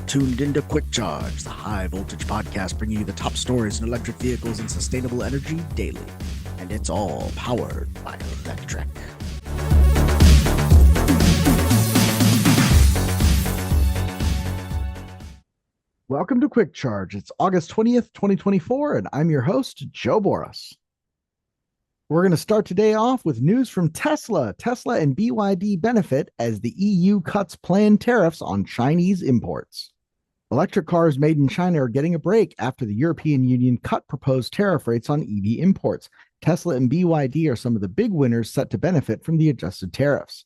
tuned into Quick Charge, the high voltage podcast bringing you the top stories in electric vehicles and sustainable energy daily. And it's all powered by electric. Welcome to Quick Charge. It's August 20th, 2024, and I'm your host, Joe Boris. We're going to start today off with news from Tesla. Tesla and BYD benefit as the EU cuts planned tariffs on Chinese imports. Electric cars made in China are getting a break after the European Union cut proposed tariff rates on EV imports. Tesla and BYD are some of the big winners set to benefit from the adjusted tariffs.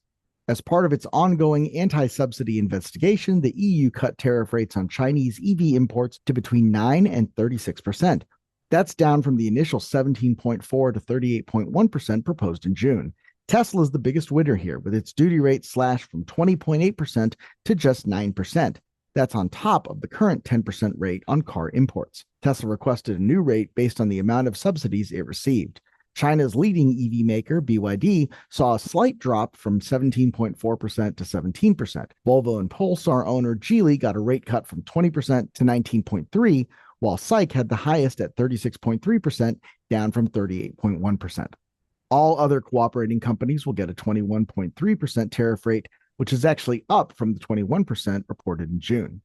As part of its ongoing anti-subsidy investigation, the EU cut tariff rates on Chinese EV imports to between 9 and 36%. That's down from the initial 17.4 to 38.1% proposed in June. Tesla is the biggest winner here, with its duty rate slashed from 20.8% to just 9%. That's on top of the current 10% rate on car imports. Tesla requested a new rate based on the amount of subsidies it received. China's leading EV maker, BYD, saw a slight drop from 17.4% to 17%. Volvo and Polestar owner Geely got a rate cut from 20% to 19.3%, while SAIC had the highest at 36.3%, down from 38.1%. All other cooperating companies will get a 21.3% tariff rate, which is actually up from the 21% reported in June.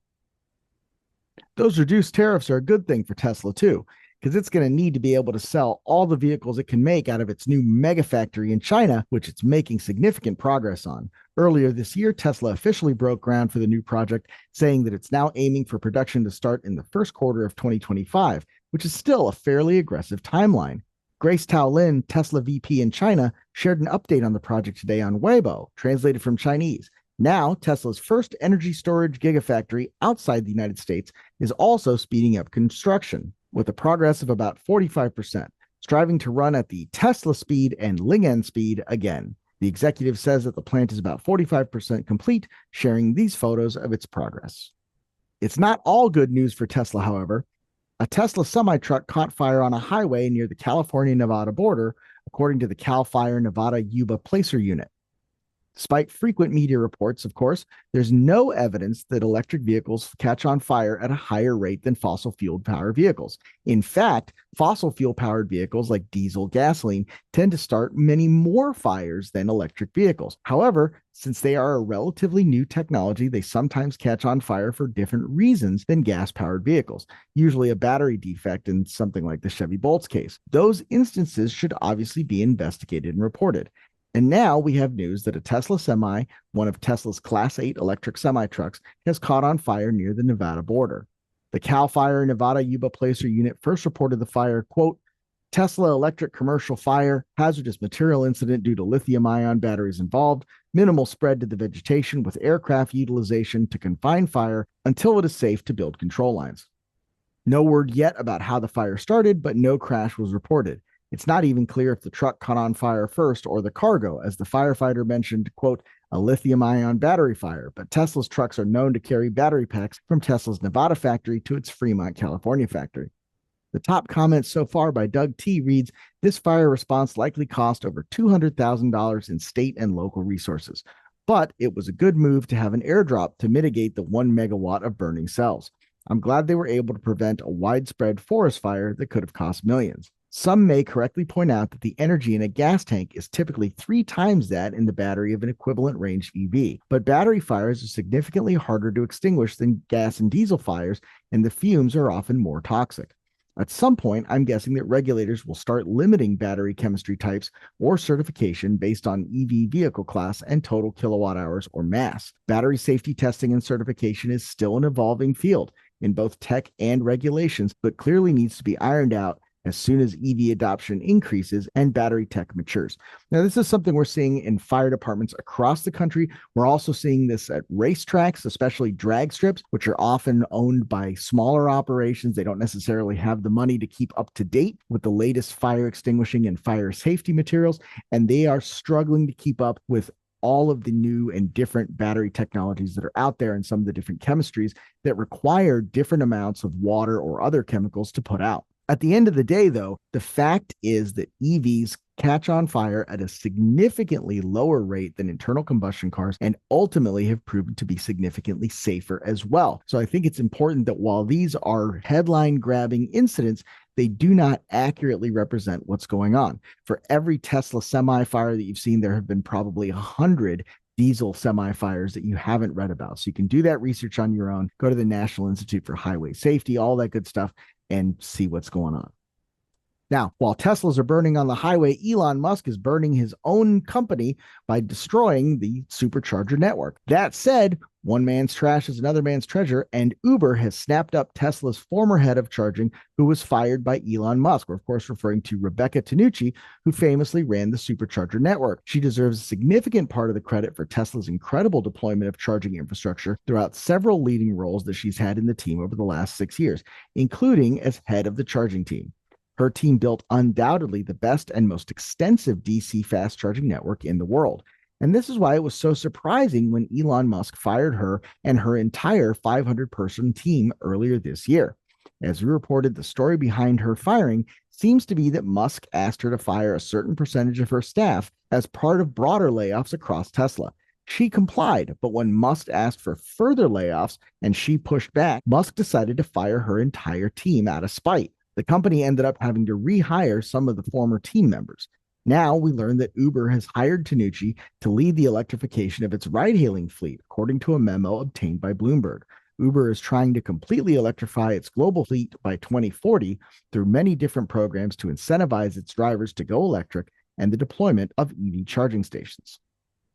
Those reduced tariffs are a good thing for Tesla too, because it's going to need to be able to sell all the vehicles it can make out of its new mega factory in China, which it's making significant progress on. Earlier this year, Tesla officially broke ground for the new project, saying that it's now aiming for production to start in the first quarter of 2025, which is still a fairly aggressive timeline. Grace Tao Lin, Tesla VP in China, shared an update on the project today on Weibo, translated from Chinese. Now, Tesla's first energy storage gigafactory outside the United States is also speeding up construction, with a progress of about 45%, striving to run at the Tesla speed and Ling'an speed again. The executive says that the plant is about 45% complete, sharing these photos of its progress. It's not all good news for Tesla, however. A Tesla semi-truck caught fire on a highway near the California-Nevada border, according to the CAL FIRE Nevada Yuba Placer Unit. Despite frequent media reports, of course, there's no evidence that electric vehicles catch on fire at a higher rate than fossil fuel-powered vehicles. In fact, fossil fuel-powered vehicles like diesel, gasoline tend to start many more fires than electric vehicles. However, since they are a relatively new technology, they sometimes catch on fire for different reasons than gas-powered vehicles, usually a battery defect in something like the Chevy Bolt's case. Those instances should obviously be investigated and reported. And now we have news that a Tesla Semi, one of Tesla's Class 8 electric semi-trucks, has caught on fire near the Nevada border. The CAL FIRE Nevada Yuba Placer Unit first reported the fire, quote, Tesla electric commercial fire, hazardous material incident due to lithium-ion batteries involved, minimal spread to the vegetation with aircraft utilization to confine fire until it is safe to build control lines. No word yet about how the fire started, but no crash was reported. It's not even clear if the truck caught on fire first or the cargo, as the firefighter mentioned, quote, a lithium-ion battery fire, but Tesla's trucks are known to carry battery packs from Tesla's Nevada factory to its Fremont, California factory. The top comment so far by Doug T. reads, this fire response likely cost over $200,000 in state and local resources, but it was a good move to have an airdrop to mitigate the 1 megawatt of burning cells. I'm glad they were able to prevent a widespread forest fire that could have cost millions. Some may correctly point out that the energy in a gas tank is typically 3 times that in the battery of an equivalent range EV, but battery fires are significantly harder to extinguish than gas and diesel fires, and the fumes are often more toxic. At some point, I'm guessing that regulators will start limiting battery chemistry types or certification based on EV vehicle class and total kilowatt hours or mass. Battery safety testing and certification is still an evolving field in both tech and regulations, but clearly needs to be ironed out as soon as EV adoption increases and battery tech matures. Now, this is something we're seeing in fire departments across the country. We're also seeing this at racetracks, especially drag strips, which are often owned by smaller operations. They don't necessarily have the money to keep up to date with the latest fire extinguishing and fire safety materials, and they are struggling to keep up with all of the new and different battery technologies that are out there and some of the different chemistries that require different amounts of water or other chemicals to put out. At the end of the day, though, the fact is that EVs catch on fire at a significantly lower rate than internal combustion cars and ultimately have proven to be significantly safer as well. So I think it's important that while these are headline grabbing incidents, they do not accurately represent what's going on. For every Tesla semi fire that you've seen, there have been probably 100 diesel semi fires that you haven't read about. So you can do that research on your own. Go to the National Institute for Highway Safety, all that good stuff, and see what's going on. Now, while Teslas are burning on the highway, Elon Musk is burning his own company by destroying the supercharger network. That said, one man's trash is another man's treasure, and Uber has snapped up Tesla's former head of charging, who was fired by Elon Musk. We're, of course, referring to Rebecca Tanucci, who famously ran the supercharger network. She deserves a significant part of the credit for Tesla's incredible deployment of charging infrastructure throughout several leading roles that she's had in the team over the last 6 years, including as head of the charging team. Her team built undoubtedly the best and most extensive DC fast charging network in the world. And this is why it was so surprising when Elon Musk fired her and her entire 500-person team earlier this year. As we reported, the story behind her firing seems to be that Musk asked her to fire a certain percentage of her staff as part of broader layoffs across Tesla. She complied, but when Musk asked for further layoffs and she pushed back, Musk decided to fire her entire team out of spite. The company ended up having to rehire some of the former team members. Now we learn that Uber has hired Tanucci to lead the electrification of its ride-hailing fleet, according to a memo obtained by Bloomberg. Uber is trying to completely electrify its global fleet by 2040 through many different programs to incentivize its drivers to go electric and the deployment of EV charging stations.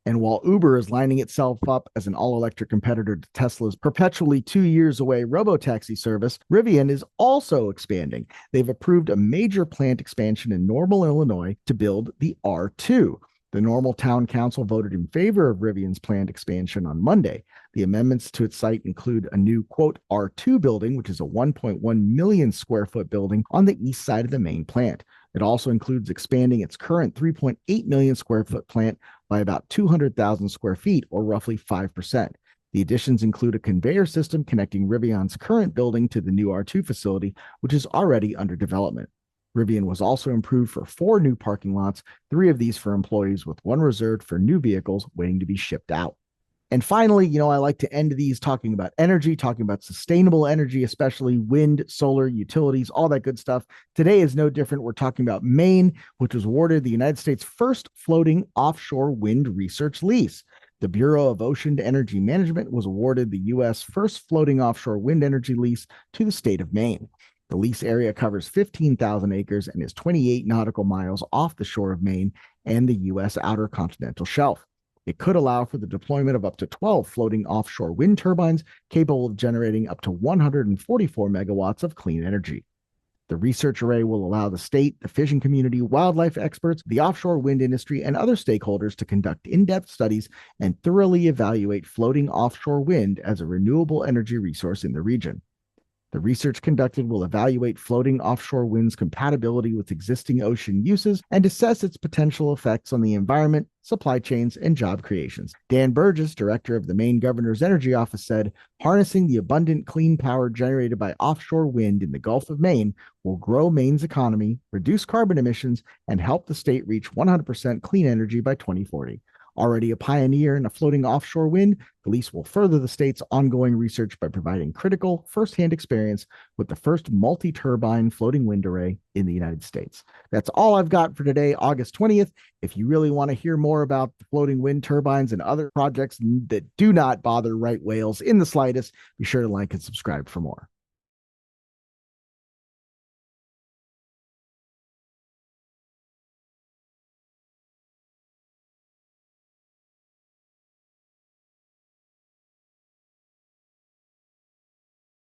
And while Uber is lining itself up as an all-electric competitor to Tesla's perpetually 2 years away robotaxi service, Rivian is also expanding. They've approved a major plant expansion in Normal, Illinois to build the R2. The Normal Town Council voted in favor of Rivian's planned expansion on Monday. The amendments to its site include a new, quote, R2 building, which is a 1.1 million square foot building on the east side of the main plant. It also includes expanding its current 3.8 million square foot plant by about 200,000 square feet, or roughly 5%. The additions include a conveyor system connecting Rivian's current building to the new R2 facility, which is already under development. Rivian was also improved for 4 new parking lots, 3 of these for employees, with 1 reserved for new vehicles waiting to be shipped out. And finally, I like to end these talking about energy, talking about sustainable energy, especially wind, solar, utilities, all that good stuff. Today is no different. We're talking about Maine, which was awarded the United States' first floating offshore wind research lease. The Bureau of Ocean Energy Management was awarded the U.S. first floating offshore wind energy lease to the state of Maine. The lease area covers 15,000 acres and is 28 nautical miles off the shore of Maine and the U.S. outer continental shelf. It could allow for the deployment of up to 12 floating offshore wind turbines capable of generating up to 144 megawatts of clean energy. The research array will allow the state, the fishing community, wildlife experts, the offshore wind industry, and other stakeholders to conduct in-depth studies and thoroughly evaluate floating offshore wind as a renewable energy resource in the region. The research conducted will evaluate floating offshore wind's compatibility with existing ocean uses and assess its potential effects on the environment, supply chains, and job creations. Dan Burgess, director of the Maine Governor's Energy Office, said, "Harnessing the abundant clean power generated by offshore wind in the Gulf of Maine will grow Maine's economy, reduce carbon emissions, and help the state reach 100% clean energy by 2040. Already a pioneer in a floating offshore wind, the lease will further the state's ongoing research by providing critical, firsthand experience with the first multi-turbine floating wind array in the United States." That's all I've got for today, August 20th. If you really want to hear more about floating wind turbines and other projects that do not bother right whales in the slightest, be sure to like and subscribe for more.